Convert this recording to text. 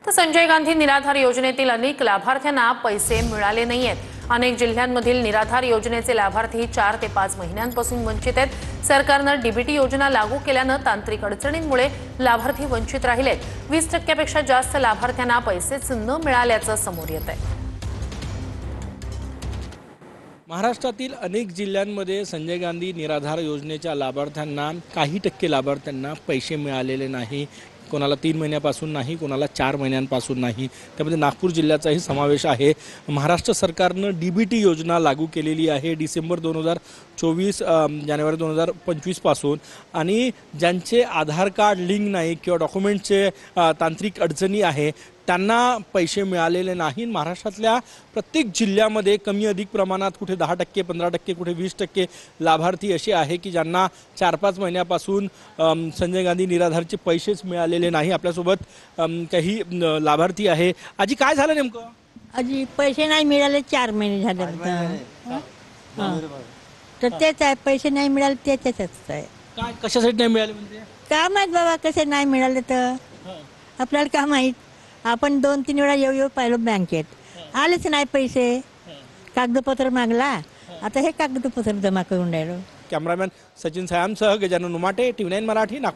तर संजय गांधी निराधार योजनेतील अनेक लाभार्थ्यांना पैसे मिळाले नाहीयेत। अनेक जिल्ह्यांमधील निराधार योजनेचे लाभार्थी 4 ते 5 महिन्यांपासून वंचित आहेत। सरकारनं डीबीटी योजना लागू केल्यानं तांत्रिक अडचणींमुळे लाभार्थी वंचित राहिलेत। 20% पेक्षा जास्त लाभार्थ्यांना पैसेच न मिळाल्याचं समोर येत आहे। महाराष्ट्रातील अनेक जिल्ह्यांमध्ये संजय गांधी निराधार योजनेच्या लाभार्थ्यांना काही टक्के लाभार्थ्यांना पैसे मिळालेले नाही। कोणाला 3 महिन्यापासून नाही, कोणाला 4 महिन्यांपासून नाही। त्यामध्ये नागपूर जिल्ह्याचाही समावेश आहे। महाराष्ट्र सरकारनं डीबीटी योजना लागू केलेली आहे डिसेंबर 2024 जानेवारी 2025 पासून। आणि ज्यांचे आधार कार्ड लिंक नाही किंवा डॉक्युमेंटचे तांत्रिक अडचणी आहे त्यांना पैसे मिळालेले नाही। महाराष्ट्रातल्या प्रत्येक जिल्ह्यामध्ये कमी अधिक प्रमाणात कुठे 10%, 15%, कुठे 20% लाभार्थी असे आहे की ज्यांना 4-5 महिन्यापासून संजय गांधी निराधारचे पैसेच मिळालेले नाही। आपल्यासोबत काही लाभार्थी आहे। आजी काय झालं नेमकं? आजी पैसे नाही मिळाले, 4 महिने झाले तर तेच आहे, पैसे नाही मिळाले त्याच्याच आहे। काय कशासाठी नाही मिळाले म्हणजे? का माहित बाबा कसे नाही मिळाले तर आपल्याला का माहित। आपण 2-3 वेळा येऊ पाहिलं बँकेत, आलेच नाही पैसे। कागदपत्र मागला, आता हे कागदपत्र जमा करून राहिलो। कॅमेरामॅन सचिन सायामसह गजानन उमाटे, TV9 मराठी, नागपूर।